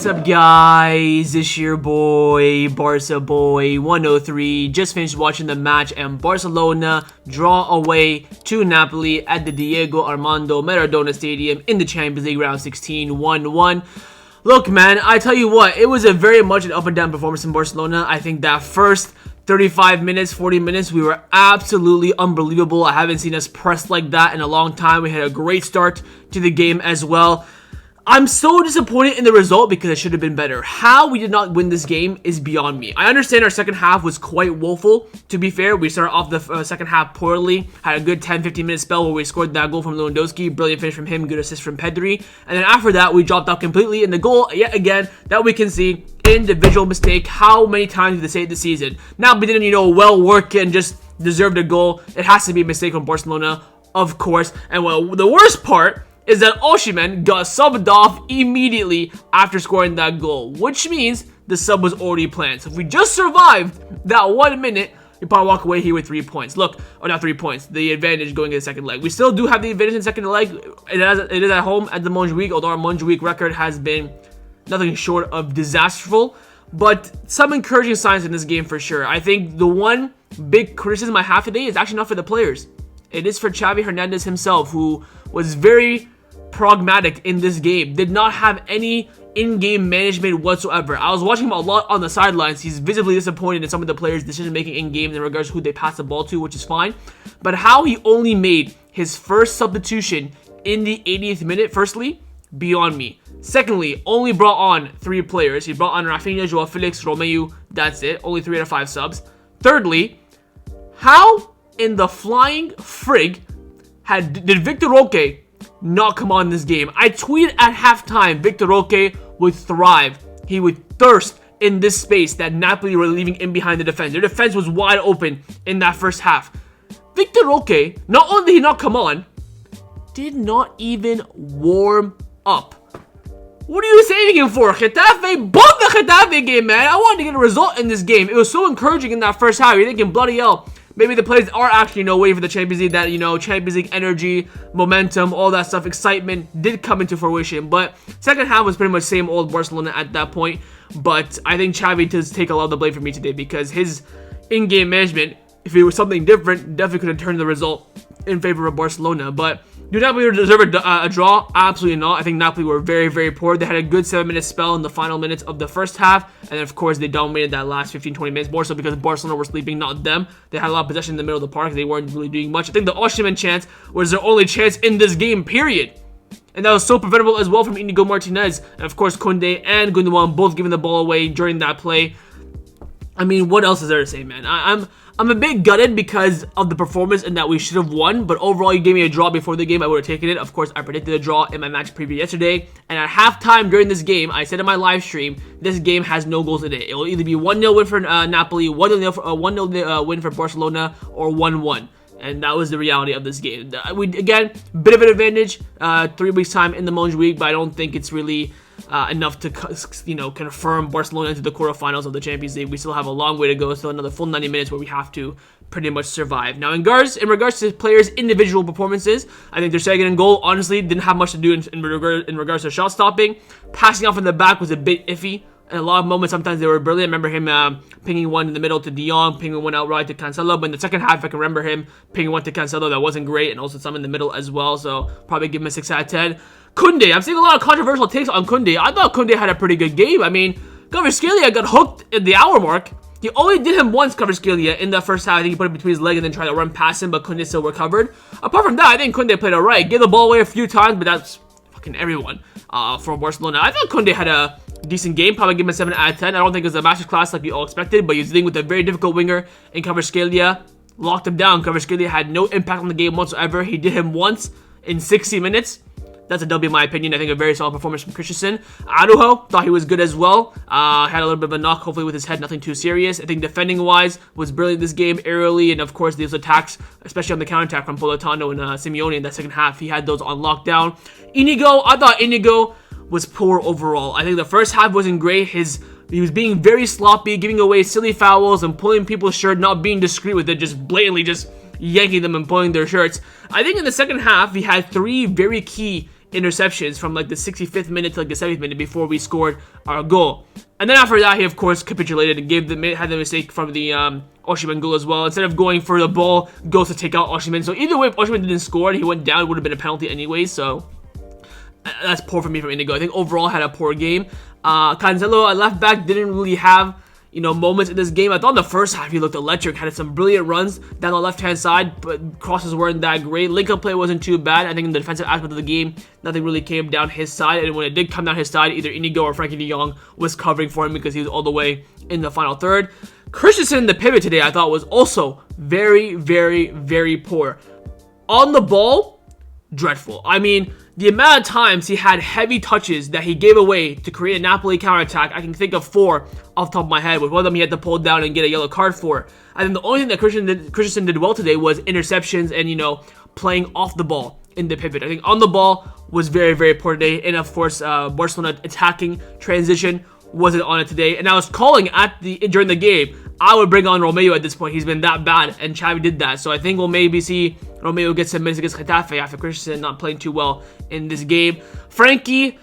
What's up, guys? It's your boy, Barca Boy 103. Just finished watching the match and Barcelona draw away to Napoli at the Diego Armando Maradona Stadium in the Champions League round 16, 1-1. Look, man, I tell you what, it was a very much an up and down performance in Barcelona. I think that first 35 minutes, 40 minutes, we were absolutely unbelievable. I haven't seen us press like that in a long time. We had a great start to the game as well. I'm so disappointed in the result because it should have been better. How we did not win this game is beyond me. I understand our second half was quite woeful. To be fair, we started off the second half poorly. Had a good 10-15 minute spell where we scored that goal from Lewandowski. Brilliant finish from him. Good assist from Pedri. And then after that, we dropped out completely. And the goal, yet again, that we can see, individual mistake. How many times did they say it this season? Now, we didn't, well work and just deserved a goal. It has to be a mistake from Barcelona, of course. And well, the worst part is that Osimhen got subbed off immediately after scoring that goal, which means the sub was already planned. So if we just survived that 1 minute, we probably walk away here with 3 points. Look, or not 3 points, the advantage going into the second leg. We still do have the advantage in the second leg. It is at home at the Montjuic, although our Montjuic record has been nothing short of disastrous. But some encouraging signs in this game for sure. I think the one big criticism I have today is actually not for the players. It is for Xavi Hernandez himself, who was very pragmatic in this game. Did not have any in-game management whatsoever. I was watching him a lot on the sidelines. He's visibly disappointed in some of the players' decision-making in-game in regards to who they pass the ball to, which is fine. But how he only made his first substitution in the 80th minute, firstly, beyond me. Secondly, only brought on 3 players. He brought on Raphinha, Joao Felix, Romeu. That's it. Only 3 out of 5 subs. Thirdly, how in the flying frig did Victor Roque not come on this game? I tweeted at halftime Victor Roque would thrive. He would thirst in this space that Napoli were leaving in behind the defense. Their defense was wide open in that first half. Victor Roque, not only did he not come on, did not even warm up. What are you saving him for? Getafe, bomb the Getafe game, man. I wanted to get a result in this game. It was so encouraging in that first half. You're thinking, bloody hell, maybe the players are actually, waiting for the Champions League. That, Champions League energy, momentum, all that stuff, excitement did come into fruition. But second half was pretty much same old Barcelona at that point. But I think Xavi does take a lot of the blame for me today because his in-game management, if it was something different, definitely could have turned the result in favor of Barcelona. But do Napoli deserve a draw? Absolutely not. I think Napoli were very, very poor. They had a good 7-minute spell in the final minutes of the first half. And then, of course, they dominated that last 15-20 minutes. More so because Barcelona were sleeping, not them. They had a lot of possession in the middle of the park. They weren't really doing much. I think the Osimhen chance was their only chance in this game, period. And that was so preventable as well from Inigo Martinez. And, of course, Koundé and Gundogan both giving the ball away during that play. I mean, what else is there to say, man? I'm a bit gutted because of the performance and that we should have won. But overall, you gave me a draw before the game. I would have taken it. Of course, I predicted a draw in my match preview yesterday. And at halftime during this game, I said in my live stream, this game has no goals today. It will either be 1-0 win for Napoli, 1-0 win for Barcelona, or 1-1. And that was the reality of this game. Again, bit of an advantage. 3 weeks time in the Montjuic, but I don't think it's really enough to confirm Barcelona into the quarterfinals of the Champions League. We still have a long way to go. Still another full 90 minutes where we have to pretty much survive. Now, in regards to players' individual performances, I think their second and goal honestly didn't have much to do in regards to shot stopping. Passing off in the back was a bit iffy. In a lot of moments, sometimes they were brilliant. I remember him pinging one in the middle to De Jong, pinging one outright to Cancelo. But in the second half, I can remember him pinging one to Cancelo that wasn't great, and also some in the middle as well. So probably give him a 6 out of 10. Koundé, I'm seeing a lot of controversial takes on Koundé. I thought Koundé had a pretty good game. I mean, Kvaratskhelia got hooked at the hour mark. He only did him once, Kvaratskhelia, in the first half. I think he put it between his leg and then tried to run past him, but Koundé still recovered. Apart from that, I think Koundé played alright. Gave the ball away a few times, but that's fucking everyone for Barcelona. I thought Koundé had a decent game. Probably give him a 7 out of 10. I don't think it was a masterclass like we all expected, but he was dealing with a very difficult winger in Kvaratskhelia. Locked him down. Kvaratskhelia had no impact on the game whatsoever. He did him once in 60 minutes. That's a W in my opinion. I think a very solid performance from Christensen. Araujo, thought he was good as well. Had a little bit of a knock, hopefully with his head, nothing too serious. I think defending-wise was brilliant this game aerially, and of course those attacks, especially on the counter-attack from Politano and Simeone in that second half, he had those on lockdown. Inigo, I thought Inigo was poor overall. I think the first half wasn't great. He was being very sloppy, giving away silly fouls and pulling people's shirt, not being discreet with it, just blatantly just yanking them and pulling their shirts. I think in the second half, he had 3 very key interceptions from like the 65th minute to like the 70th minute before we scored our goal. And then after that, he of course capitulated and had the mistake from the Osimhen goal as well. Instead of going for the ball, goes to take out Osimhen. So either way, if Osimhen didn't score and he went down, it would have been a penalty anyway. So that's poor for me from Indigo. I think overall had a poor game. Cancelo at left back didn't really have moments in this game. I thought in the first half he looked electric, had some brilliant runs down the left-hand side, but crosses weren't that great. Link-up play wasn't too bad. I think in the defensive aspect of the game, nothing really came down his side, and when it did come down his side, either Inigo or Frankie de Jong was covering for him because he was all the way in the final third. Christensen, the pivot today, I thought was also very, very, very poor. On the ball, dreadful. I mean, the amount of times he had heavy touches that he gave away to create a Napoli counterattack, I can think of 4 off the top of my head. With one of them he had to pull down and get a yellow card for. I think the only thing that Christensen did well today was interceptions and, playing off the ball in the pivot. I think on the ball was very, very poor today. And of course, Barcelona attacking transition wasn't on it today. And I was calling during the game, I would bring on Romeo at this point. He's been that bad, and Xavi did that. So I think we'll maybe see Romeo get some minutes against Getafe after Christensen not playing too well in this game. Frankie,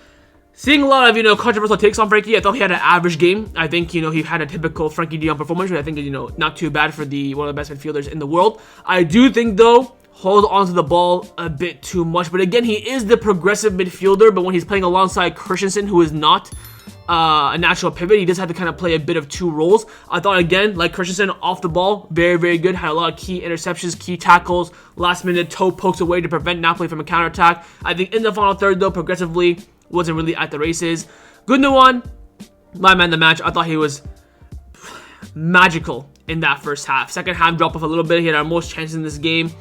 seeing a lot of, controversial takes on Frankie. I thought he had an average game. I think, he had a typical Frankie de Jong performance, which I think is, not too bad for one of the best midfielders in the world. I do think, though, hold on to the ball a bit too much. But again, he is the progressive midfielder, but when he's playing alongside Christensen, who is not a natural pivot, he does have to kind of play a bit of 2 roles. I thought, again, like Christensen, off the ball, very, very good. Had a lot of key interceptions, key tackles, last minute toe pokes away to prevent Napoli from a counterattack. I think in the final third, though, progressively wasn't really at the races. Gundogan, my man of the match. I thought he was magical in that first half. Second half dropped off a little bit. He had our most chances in this game.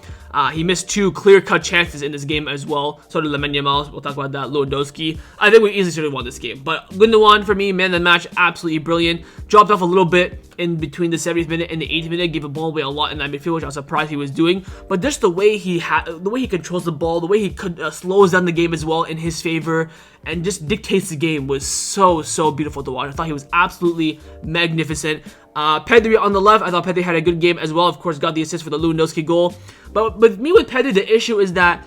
He missed 2 clear-cut chances in this game as well. So did We'll talk about that. Lewandowski. I think we easily should have won this game. But Gundogan, for me, man of the match, absolutely brilliant. Dropped off a little bit in between the 70th minute and the 80th minute. Gave the ball away a lot in that midfield, which I was surprised he was doing. But just the way he controls the ball, the way he slows down the game as well in his favor, and just dictates the game was so, so beautiful to watch. I thought he was absolutely magnificent. Pedri on the left, I thought Pedri had a good game as well. Of course, got the assist for the Lewandowski goal. But with Pedri, the issue is that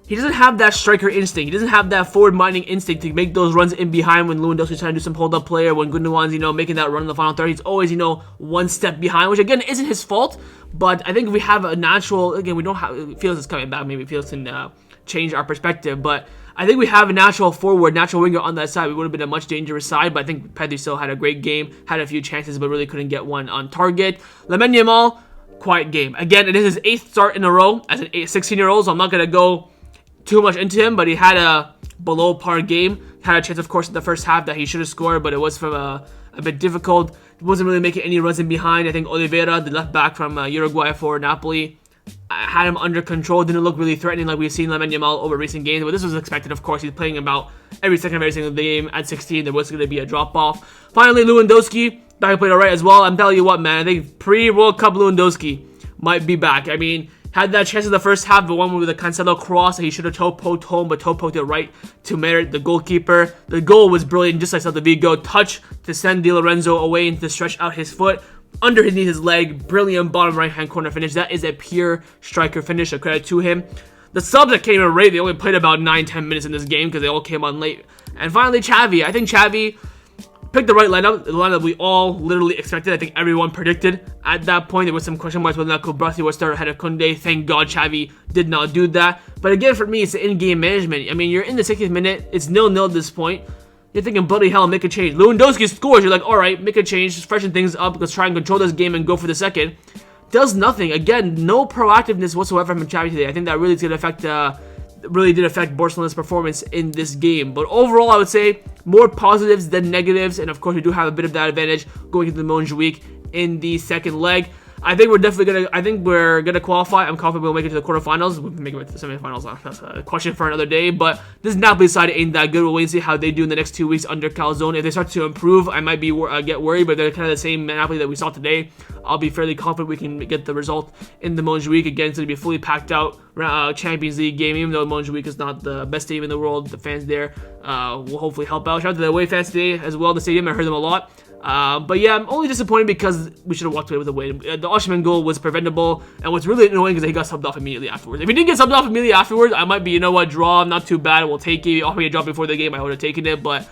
he doesn't have that striker instinct. He doesn't have that forward-minding instinct to make those runs in behind when Lewandowski's trying to do some hold-up play, or when Gundogan's, making that run in the final third. He's always, one step behind, which, again, isn't his fault. But I think if we have a natural... Again, we don't have... Fields is coming back. Maybe Fields can change our perspective. But I think we have a natural forward, natural winger on that side. We would have been a much dangerous side. But I think Pedri still had a great game. Had a few chances, but really couldn't get one on target. Lamine Yamal, quiet game. Again, it is his 8th start in a row as an 16-year-old. So I'm not going to go too much into him, but he had a below par game. Had a chance, of course, in the first half that he should have scored, but it was from a bit difficult. He wasn't really making any runs in behind. I think Oliveira, the left back from Uruguay for Napoli, had him under control. Didn't look really threatening like we've seen Lamine Yamal over recent games, but this was expected, of course. He's playing about every single game. At 16, there was going to be a drop-off. Finally, Lewandowski, back played alright as well. I'm telling you what, man, I think pre-World Cup Lewandowski might be back. I mean, had that chance in the first half, the one with the Cancelo cross that he should have toe poked home, but toe poked it right to merit the goalkeeper. The goal was brilliant, just like Celta Vigo. Touch to send Di Lorenzo away and to stretch out his foot. Under his knee, his leg. Brilliant bottom right-hand corner finish. That is a pure striker finish. A credit to him. The subs that came in late, they only played about 9-10 minutes in this game because they all came on late. And finally, Xavi. I think Xavi picked the right lineup, the lineup we all literally expected. I think everyone predicted at that point. There was some question marks whether or not Kubrasi would start ahead of Koundé. Thank God Xavi did not do that. But again, for me, it's the in-game management. I mean, you're in the 60th minute. It's 0-0 at this point. You're thinking, bloody hell, make a change. Lewandowski scores. You're like, all right, make a change. Just freshen things up. Let's try and control this game and go for the second. Does nothing. Again, no proactiveness whatsoever from Xavi today. I think that really is going to affect... really did affect Barcelona's performance in this game. But overall, I would say more positives than negatives. And of course, we do have a bit of that advantage going into the Montjuic in the second leg. I think we're definitely gonna qualify. I'm confident we'll make it to the quarterfinals. We can make it to the semifinals. That's a question for another day. But this Napoli side ain't that good. We'll wait and see how they do in the next 2 weeks under Calzone. If they start to improve, I might be get worried. But they're kind of the same Napoli that we saw today. I'll be fairly confident we can get the result in the Montjuic. Again, it's going to be a fully packed out Champions League game, even though Montjuic is not the best stadium in the world. The fans there will hopefully help out. Shout out to the away fans today as well, the stadium. I heard them a lot. But yeah, I'm only disappointed because we should have walked away with a win. The Osimhen goal was preventable, and what's really annoying is that he got subbed off immediately afterwards. If he didn't get subbed off immediately afterwards, I might be, you know what, draw, not too bad, we'll take it. He offered me a draw before the game, I would have taken it, but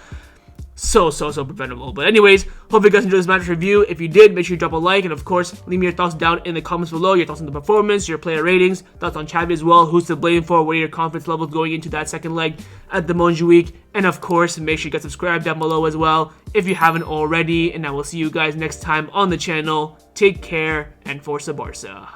so preventable. But anyways, hope you guys enjoyed this match review. If you did, make sure you drop a like, and of course, leave me your thoughts down in the comments below. Your thoughts on the performance, your player ratings, thoughts on Xavi as well, who's to blame for, what are your confidence levels going into that second leg at the Montjuic, and of course, make sure you guys subscribe down below as well if you haven't already, and I will see you guys next time on the channel. Take care, and Forza Barca.